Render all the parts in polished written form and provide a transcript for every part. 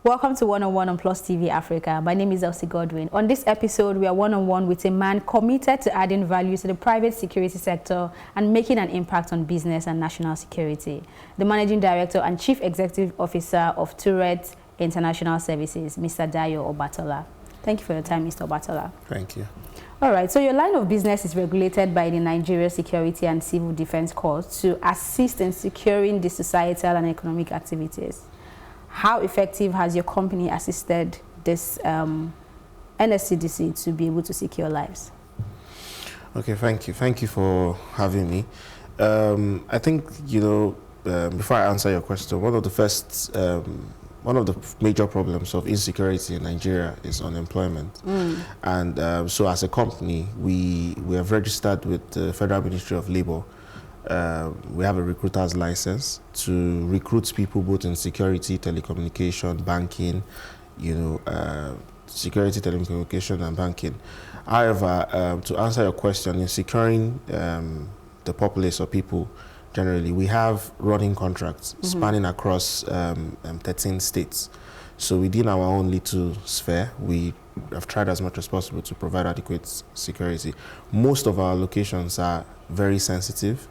Welcome to One-on-One on Plus TV Africa. My name is Elsie Godwin. On this episode, we are one-on-one with a man committed to adding value to the private security sector and making an impact on business and national security. The Managing Director and Chief Executive Officer of Tourette International Services, Mr. Dayo Obatola. Thank you for your time, Mr. Obatola. Thank you. All right, so your line of business is regulated by the Nigeria Security and Civil Defense Corps to assist in securing the societal and economic activities. How effective has your company assisted this NSCDC to be able to secure lives? Okay, thank you. Thank you for having me. I think, before I answer your question, one of the major problems of insecurity in Nigeria is unemployment. And so as a company, we have registered with the Federal Ministry of Labor. We have a recruiter's license to recruit people both in security, telecommunication, banking, security, telecommunication, and banking. However, to answer your question, in securing the populace of people, generally, we have running contracts spanning across 13 states. So within our own little sphere, we have tried as much as possible to provide adequate security. Most of our locations are very sensitive.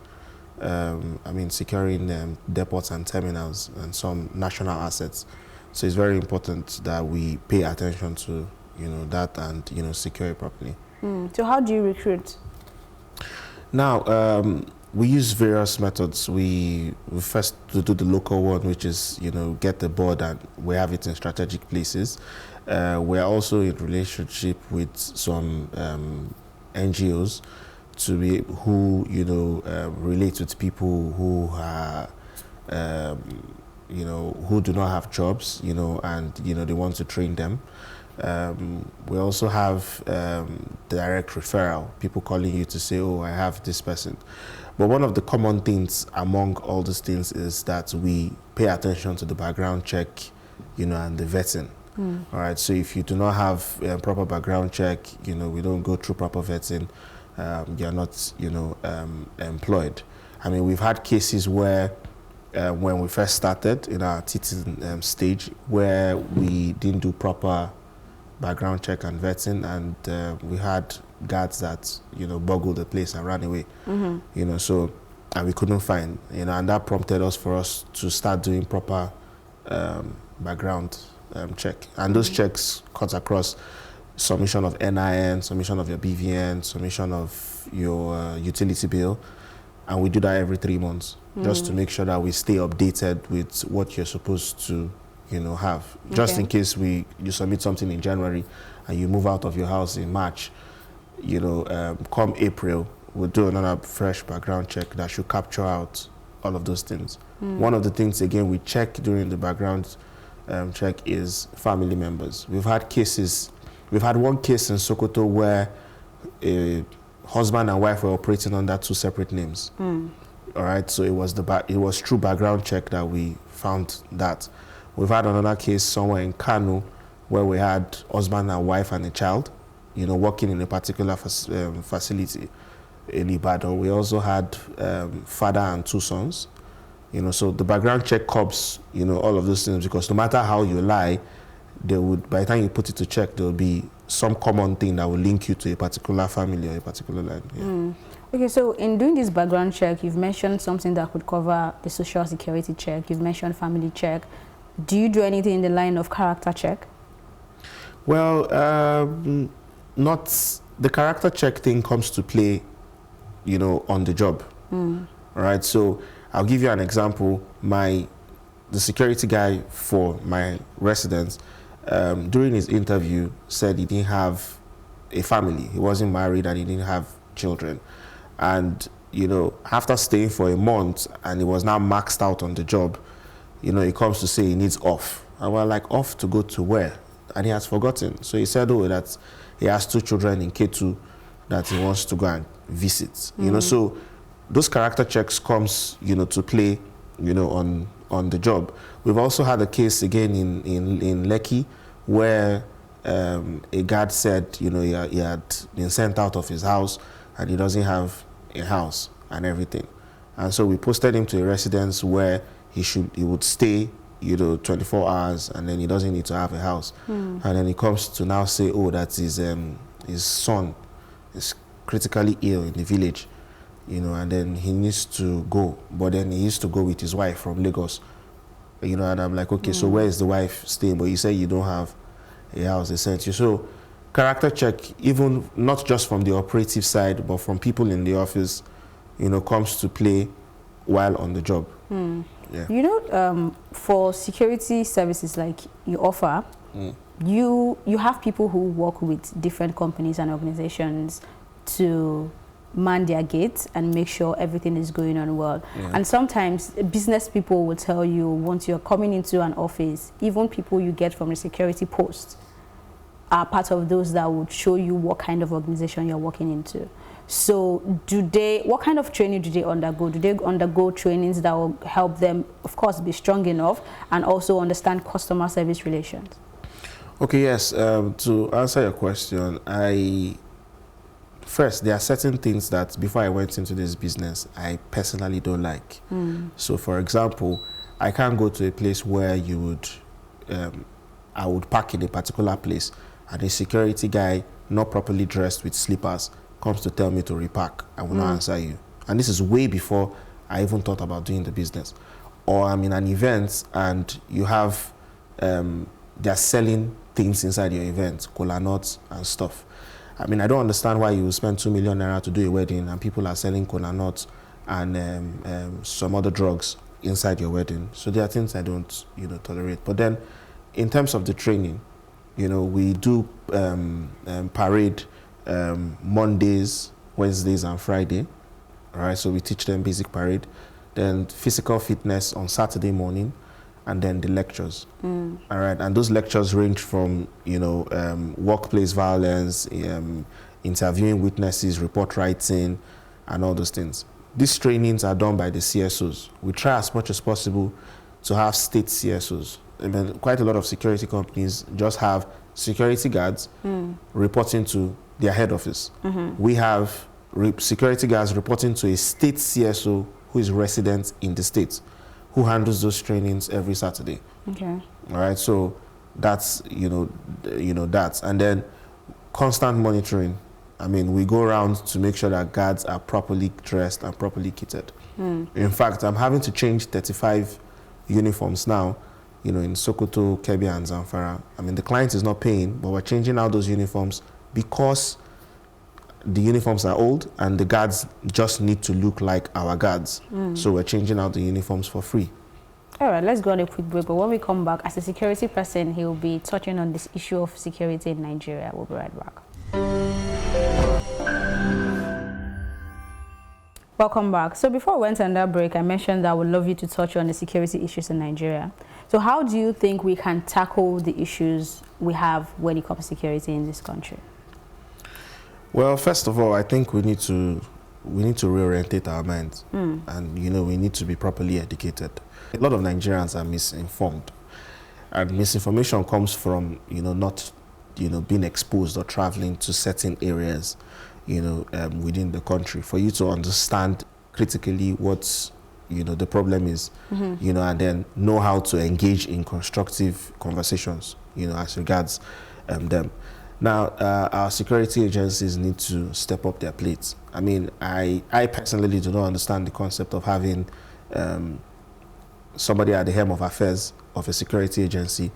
Securing depots and terminals and some national assets. So it's very important that we pay attention to, that and, secure it properly. So how do you recruit? Now, we use various methods. We first do the local one, which is, get the board, and we have it in strategic places. We're also in relationship with some NGOs who relate with people who are who do not have jobs, and they want to train them. We also have direct referral, people calling you to say, oh, I have this person. But one of the common things among all these things is that we pay attention to the background check, and the vetting. All right, so if you do not have a proper background check, we don't go through proper vetting, you're not, employed. I mean, we've had cases where, when we first started in our teaching stage, where we didn't do proper background check and vetting, and we had guards that, boggled the place and ran away, and we couldn't find, and that prompted us to start doing proper background check. And those checks cut across submission of NIN, submission of your BVN, submission of your utility bill, and we do that every 3 months, just to make sure that we stay updated with what you're supposed to, have. Just in case you submit something in January and you move out of your house in March, come April, we'll do another fresh background check that should capture out all of those things. One of the things, again, we check during the background check is family members. We've had one case in Sokoto where a husband and wife were operating under 2 separate names. All right, so it was through background check that we found that. We've had another case somewhere in Kano where we had husband and wife and a child, working in a particular facility in Ibadan. We also had father and 2 sons. So the background check covers, all of those things, because no matter how you lie, by the time you put it to check, there will be some common thing that will link you to a particular family or a particular line. Yeah. Okay, so in doing this background check, you've mentioned something that could cover the social security check. You've mentioned family check. Do you do anything in the line of character check? Well, not the character check thing comes to play, on the job. All right, so I'll give you an example. The security guy for my residence, during his interview, said he didn't have a family. He wasn't married and he didn't have children. And, after staying for a month and he was now maxed out on the job, he comes to say he needs off. And we're like, off to go to where? And he has forgotten. So he said, that he has 2 children in K2 that he wants to go and visit. So those character checks comes, to play, on the job. We've also had a case again in Lekki where a guard said, he had been sent out of his house and he doesn't have a house and everything. And so we posted him to a residence where he would stay 24 hours, and then he doesn't need to have a house. And then he comes to now say, oh, that his son is critically ill in the village, and then he needs to go. But then he used to go with his wife from Lagos, and I'm like, okay, so where is the wife staying? But you say you don't have a house, they sent you. So character check, even not just from the operative side, but from people in the office, comes to play while on the job. Yeah. For security services like you offer, you have people who work with different companies and organizations to man their gates and make sure everything is going on well. Yeah. And sometimes business people will tell you, once you're coming into an office, even people you get from the security post are part of those that would show you what kind of organization you're working into. So what kind of training do they undergo? Do they undergo trainings that will help them, of course, be strong enough and also understand customer service relations? Okay, yes. To answer your question, first, there are certain things that before I went into this business, I personally don't like. So, for example, I can't go to a place where I would park in a particular place and a security guy not properly dressed with slippers comes to tell me to repark. I will not answer you. And this is way before I even thought about doing the business. Or I'm in an event and you have, they're selling things inside your event, cola nuts and stuff. I mean, I don't understand why you spend 2 million naira to do a wedding and people are selling cola nuts and some other drugs inside your wedding. So there are things I don't, tolerate. But then in terms of the training, we do parade Mondays, Wednesdays, and Friday. All right, so we teach them basic parade, then physical fitness on Saturday morning, and then the lectures. All right, and those lectures range from workplace violence, interviewing witnesses, report writing, and all those things. These trainings are done by the CSOs. We try as much as possible to have state CSOs. I mean, quite a lot of security companies just have security guards reporting to their head office. We have security guards reporting to a state CSO who is resident in the state, who handles those trainings every Saturday. Okay. All right, so that's that, and then constant monitoring. I mean, we go around to make sure that guards are properly dressed and properly kitted. In fact, I'm having to change 35 uniforms now, in Sokoto, Kebbi, and Zamfara. I mean, the client is not paying, but we're changing out those uniforms because the uniforms are old and the guards just need to look like our guards. So we're changing out the uniforms for free. All right, let's go on a quick break. But when we come back, as a security person, he'll be touching on this issue of security in Nigeria. We'll be right back. Welcome back. So before we went on that break, I mentioned that I would love you to touch on the security issues in Nigeria. So how do you think we can tackle the issues we have when it comes to security in this country? Well, first of all, I think we need to reorientate our minds, and we need to be properly educated. A lot of Nigerians are misinformed, and misinformation comes from not being exposed or traveling to certain areas within the country for you to understand critically what the problem is, and then know how to engage in constructive conversations as regards them. Now, our security agencies need to step up their plates. I mean, I personally do not understand the concept of having somebody at the helm of affairs of a security agency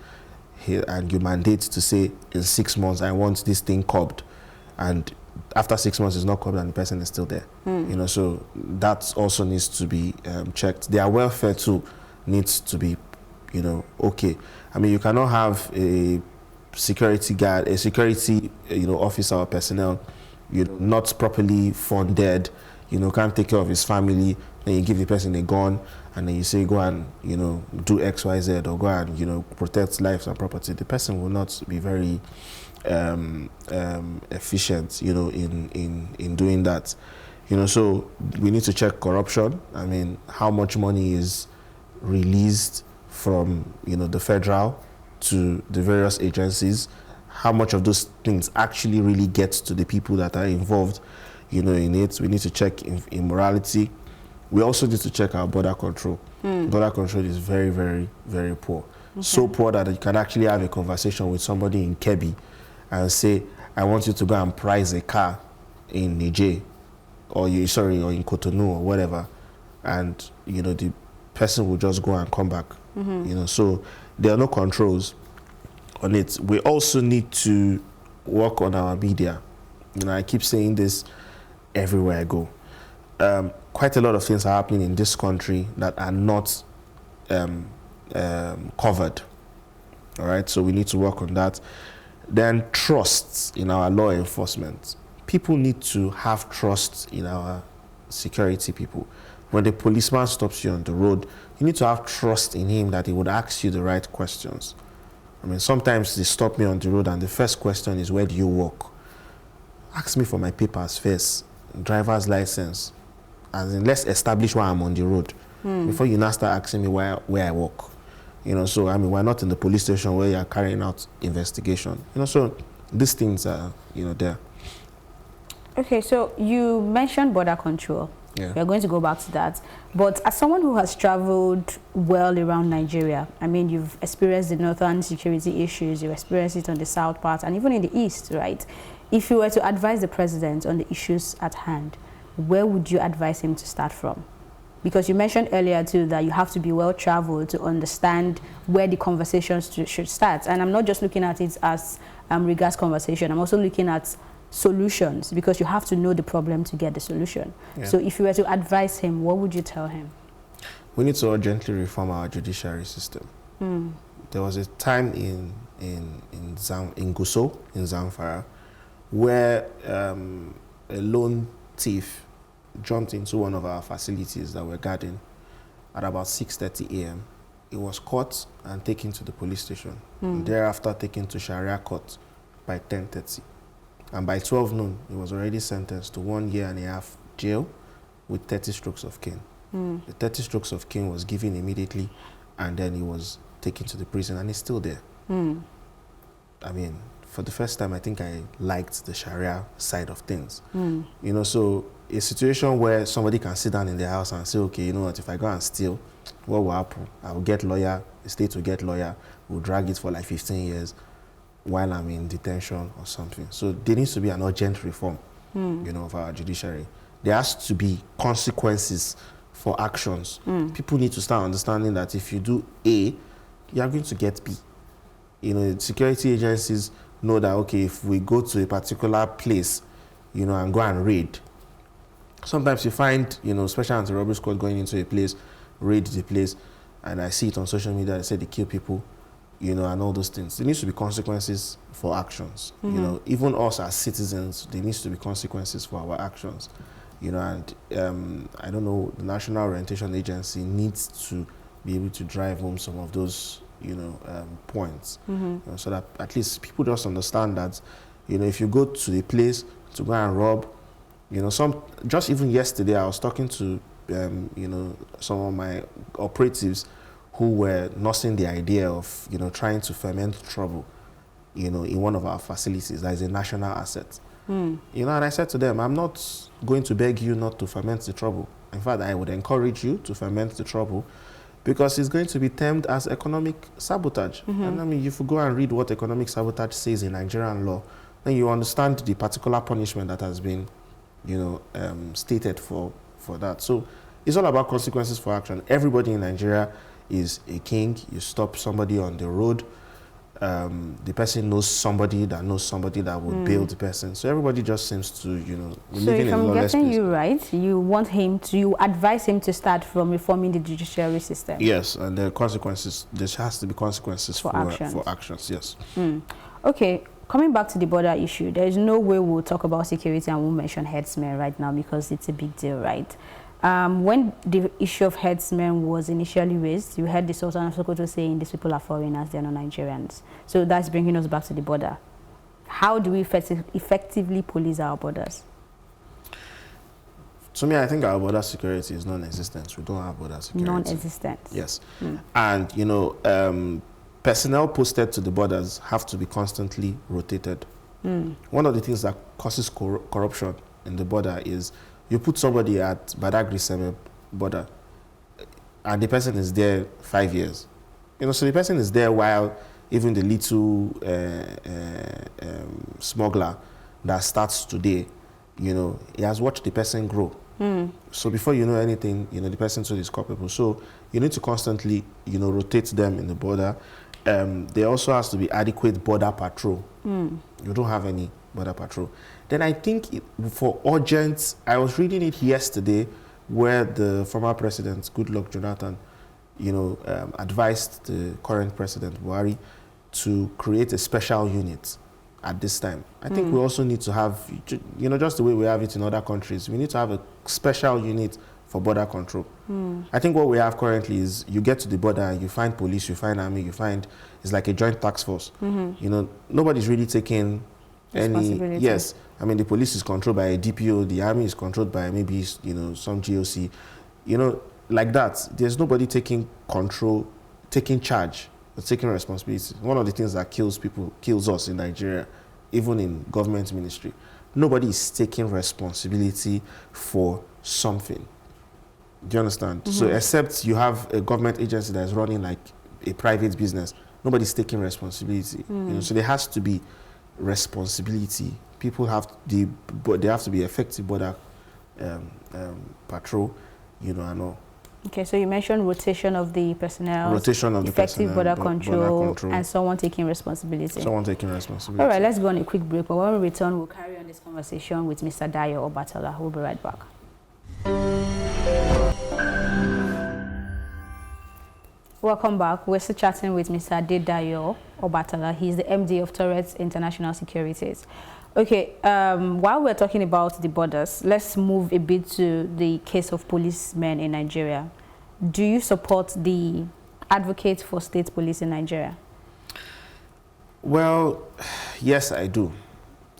here, and you mandate to say, in 6 months, I want this thing curbed. And after 6 months, it's not curbed and the person is still there. So that also needs to be checked. Their welfare too needs to be, okay. I mean, you cannot have a security guard, a security, officer or personnel, not properly funded, can't take care of his family, then you give the person a gun, and then you say, go and, do X, Y, Z, or go and, protect lives and property. The person will not be very efficient, in doing that. So we need to check corruption. I mean, how much money is released from, the federal to the various agencies, how much of those things actually really get to the people that are involved, in it. We need to check immorality. We also need to check our border control. Border control is very, very, very poor. Okay. So poor that you can actually have a conversation with somebody in Kebbi and say, I want you to go and price a car in Niger, or in Cotonou or whatever, and the person will just go and come back. So there are no controls on it. We also need to work on our media. I keep saying this everywhere I go. Quite a lot of things are happening in this country that are not covered. All right, so we need to work on that. Then trust in our law enforcement. People need to have trust in our security people. When the policeman stops you on the road, you need to have trust in him that he would ask you the right questions. Sometimes they stop me on the road and the first question is, where do you work? Ask me for my papers first, driver's license. And let's establish why I'm on the road before you now start asking me where I work. So we're not in the police station where you're carrying out investigation. So these things are, there. Okay, so you mentioned border control. Yeah. We're going to go back to that. But as someone who has traveled well around Nigeria, you've experienced the northern security issues, you've experienced it on the south part, and even in the east, right? If you were to advise the president on the issues at hand, where would you advise him to start from? Because you mentioned earlier too that you have to be well traveled to understand where the conversations should start. And I'm not just looking at it as regards conversation, I'm also looking at solutions, because you have to know the problem to get the solution. Yeah. So if you were to advise him, what would you tell him? We need to urgently reform our judiciary system. There was a time in Gusau, in Zamfara, where a lone thief jumped into one of our facilities that we're guarding at about 6:30 a.m. He was caught and taken to the police station. And thereafter taken to Sharia court by 10:30. And by 12 noon, he was already sentenced to 1.5 years jail with 30 strokes of cane. The 30 strokes of cane was given immediately, and then he was taken to the prison, and he's still there. For the first time, I think I liked the Sharia side of things. So a situation where somebody can sit down in their house and say, okay, you know what, if I go and steal, what will happen? I will get lawyer, the state will get lawyer, we'll drag it for like 15 years while I'm in detention or something. So there needs to be an urgent reform, of our judiciary. There has to be consequences for actions. People need to start understanding that if you do A, you are going to get B. Security agencies know that, okay, if we go to a particular place, and go and raid, sometimes you find, special anti-robbery squad going into a place, raid the place, and I see it on social media, they say they kill people, and all those things. There needs to be consequences for actions. Even us as citizens, there needs to be consequences for our actions. And I don't know, the National Orientation Agency needs to be able to drive home some of those, points, so that at least people just understand that, if you go to the place to go and rob, just even yesterday I was talking to, some of my operatives who were nursing the idea of, trying to ferment trouble, in one of our facilities that is a national asset. And I said to them, I'm not going to beg you not to ferment the trouble. In fact, I would encourage you to ferment the trouble, because it's going to be termed as economic sabotage. And if you go and read what economic sabotage says in Nigerian law, then you understand the particular punishment that has been, stated for that. So it's all about consequences for action. Everybody in Nigeria is a king. You stop somebody on the road, the person knows somebody that would bail the person. So everybody just seems to, living in a lawless place. So if I'm getting you right, you advise him to start from reforming the judiciary system? Yes, and the consequences, there has to be consequences for actions, yes. Okay, coming back to the border issue, there is no way we'll talk about security and won't mention herdsmen right now, because it's a big deal, right? When the issue of herdsmen was initially raised, you heard the Sultan of Sokoto saying these people are foreigners, they're not Nigerians. So that's bringing us back to the border. How do we effectively police our borders? To me, I think our border security is non-existent. We don't have border security. Non-existent. Yes. And, personnel posted to the borders have to be constantly rotated. One of the things that causes corruption in the border is you put somebody at Badagry Seme, border, and the person is there 5 years. So the person is there while even the little smuggler that starts today, he has watched the person grow. So before you know anything, the person too is culpable. So you need to constantly, rotate them in the border. There also has to be adequate border patrol. You don't have any border patrol. Then I think for urgent, I was reading it yesterday where the former president, Goodluck Jonathan, advised the current president, Buhari, to create a special unit at this time. I think we also need to have, just the way we have it in other countries, we need to have a special unit for border control. I think what we have currently is you get to the border and you find police, you find army, it's like a joint task force. Nobody's really taking any, yes. I mean, the police is controlled by a DPO, the army is controlled by maybe, some GOC. Like that, there's nobody taking control, taking charge, or taking responsibility. One of the things that kills us in Nigeria, even in government ministry, nobody is taking responsibility for something. Do you understand? So except you have a government agency that is running like a private business, nobody's taking responsibility. So there has to be responsibility. People have they have to be effective border patrol, and all. Okay, so you mentioned rotation of the personnel, effective border control, and someone taking responsibility. All right, let's go on a quick break. But when we return, we'll carry on this conversation with Mr. Dayo Obatola. We'll be right back. Welcome back. We're still chatting with Mr. Dayo Obatola. He's the MD of Torres International Securities. Okay, while we're talking about the borders, let's move a bit to the case of policemen in Nigeria. Do you support the advocate for state police in Nigeria? Well, yes, I do.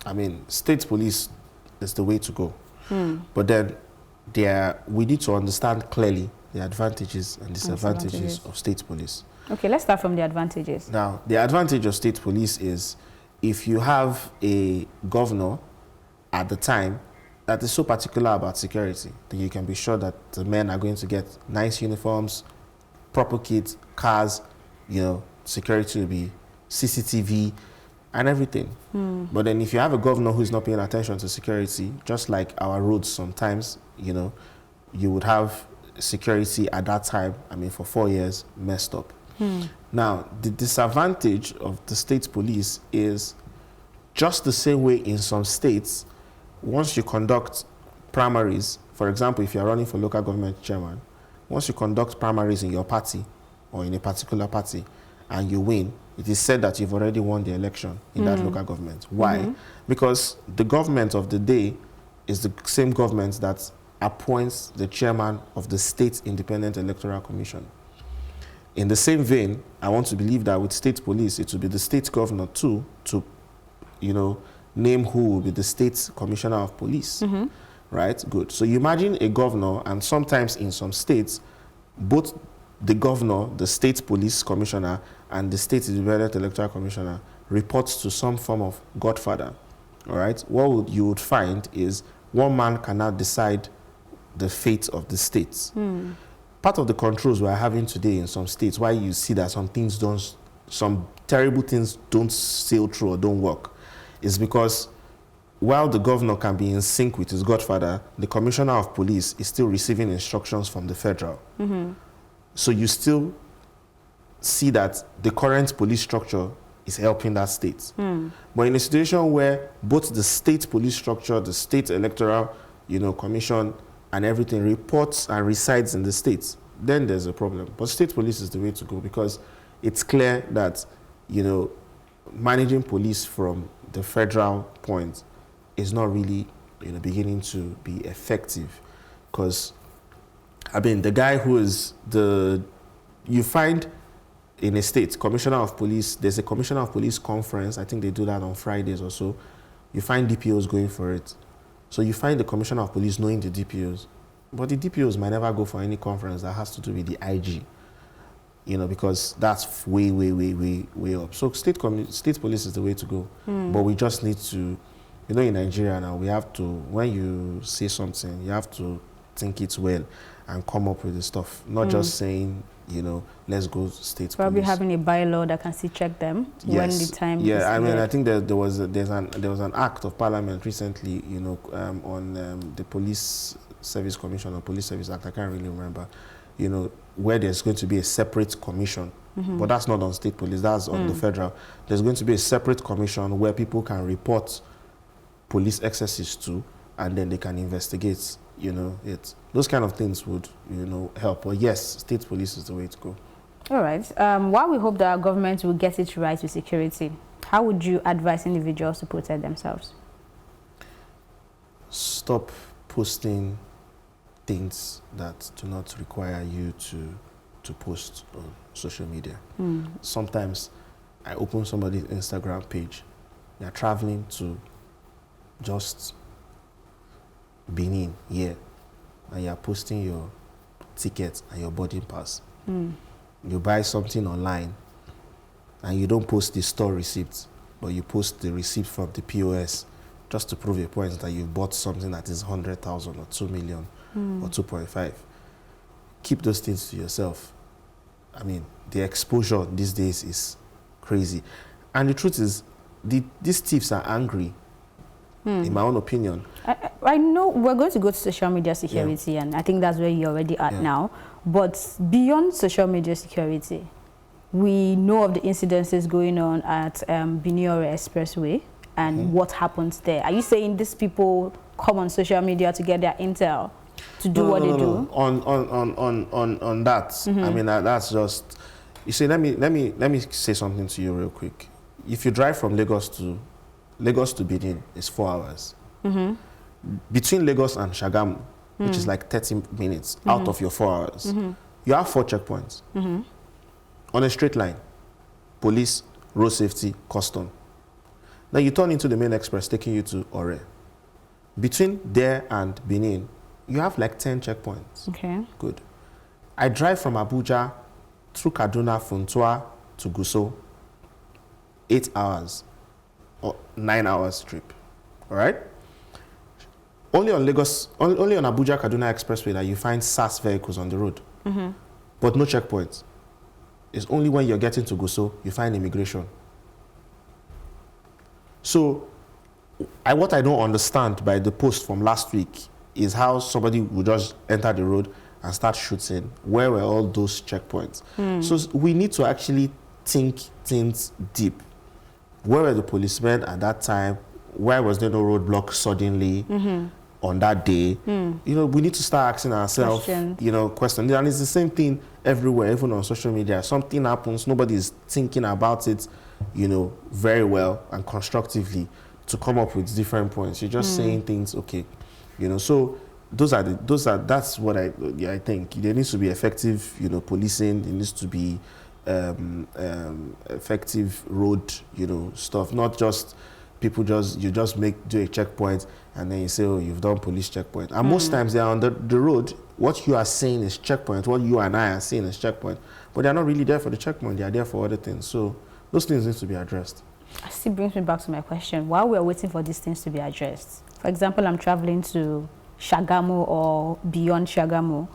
I mean, state police is the way to go. But then we need to understand clearly the advantages and disadvantages of state police. Okay, let's start from the advantages. Now, the advantage of state police is if you have a governor at the time that is so particular about security, that you can be sure that the men are going to get nice uniforms, proper kits, cars, security will be CCTV and everything. But then if you have a governor who is not paying attention to security, just like our roads sometimes, you would have security at that time, for 4 years, messed up. Now, the disadvantage of the state police is just the same way in some states, once you conduct primaries, for example, if you're running for local government chairman, once you conduct primaries in your party or in a particular party and you win, it is said that you've already won the election in that local government. Why? Because the government of the day is the same government that appoints the chairman of the State Independent Electoral Commission. In the same vein, I want to believe that with state police, it will be the state governor too to, name who will be the state commissioner of police. Right? Good. So you imagine a governor, and sometimes in some states, both the governor, the state police commissioner, and the state independent electoral commissioner reports to some form of godfather. All right? What you would find is one man cannot decide the fate of the states. Part of the controls we're having today in some states, why you see that some terrible things don't sail through or don't work, is because while the governor can be in sync with his godfather, the commissioner of police is still receiving instructions from the federal. So you still see that the current police structure is helping that state. But in a situation where both the state police structure, the state electoral, commission, and everything reports and resides in the states, then there's a problem. But state police is the way to go because it's clear that, managing police from the federal point is not really, beginning to be effective. Because, the guy who is you find in a state, commissioner of police, there's a commissioner of police conference, I think they do that on Fridays or so. You find DPOs going for it. So you find the commissioner of police knowing the DPOs, but the DPOs might never go for any conference that has to do with the IG, because that's way, way, way, way, way up. So state police is the way to go. But we just need to, in Nigeria now, we have to, when you say something, you have to think it well and come up with the stuff. Not just saying, you know, let's go state Probably police. having a bylaw that can still check them when the time is I mean, there. I think there was an act of parliament recently, you know, on the Police Service Commission or Police Service Act, I can't really remember, you know, where there's going to be a separate commission. But that's not on state police, that's on the federal. There's going to be a separate commission where people can report police excesses to, and then they can investigate, you know, it. Those kind of things would, you know, help. But yes, state police is the way to go. All right. While we hope that our government will get it right with security, how would you advise individuals to protect themselves? Stop posting things that do not require you to post on social media. Sometimes I open somebody's Instagram page, they're traveling to just Benin here, and you're posting your ticket and your boarding pass. You buy something online and you don't post the store receipt, but you post the receipt from the POS just to prove a point that you bought something that is 100,000 or 2 million or 2.5. Keep those things to yourself. I mean, the exposure these days is crazy. And the truth is, these thieves are angry, in my own opinion. I know we're going to go to social media security, and I think that's where you're already at now. But beyond social media security, we know of the incidences going on at Biniore Expressway and what happens there. Are you saying these people come on social media to get their intel to do what they do? On that, I mean, that's just, you see, let me say something to you real quick. If you drive from Lagos to Benin, it's 4 hours. Between Lagos and Shagamu, which is like 30 minutes out of your 4 hours, you have 4 checkpoints on a straight line: police, road safety, custom. Then you turn into the main express taking you to Ore. Between there and Benin, you have like 10 checkpoints. Okay. Good. I drive from Abuja through Kaduna, Funtua to Gusau, 8 hours or 9 hours trip. All right? Only on Abuja Kaduna Expressway that you find SAS vehicles on the road, but no checkpoints. It's only when you're getting to Gusau you find immigration. So, what I don't understand by the post from last week is how somebody would just enter the road and start shooting. Where were all those checkpoints? So we need to actually think things deep. Where were the policemen at that time? Why was there no roadblock suddenly on that day? You know, we need to start asking ourselves, you know, questions. And it's the same thing everywhere, even on social media. Something happens, nobody's thinking about it, you know, very well and constructively to come up with different points. You're just saying things, okay, you know. So that's what I think. There needs to be effective, you know, policing. There needs to be effective road, you know, stuff. Not just people do a checkpoint and then you say, oh, you've done police checkpoint. And most times they're on the road. What you are saying is checkpoint. What you and I are saying is checkpoint. But they're not really there for the checkpoint. They are there for other things. So those things need to be addressed. That still brings me back to my question. While we're waiting for these things to be addressed, for example, I'm traveling to Shagamu or beyond Shagamu,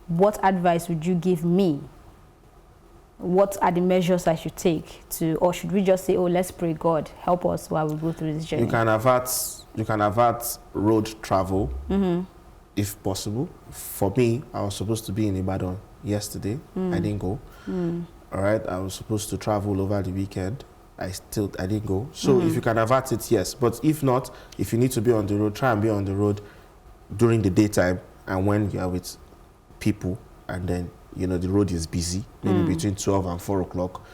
what advice would you give me? What are the measures I should take to, or should we just say, oh, let's pray God, help us while we go through this journey? You can avert road travel, if possible. For me, I was supposed to be in Ibadan yesterday. I didn't go. All right, I was supposed to travel over the weekend. I didn't go. So if you can avert it, yes. But if not, if you need to be on the road, try and be on the road during the daytime and when you are with people, and then, you know, the road is busy, maybe between 12 and 4 o'clock.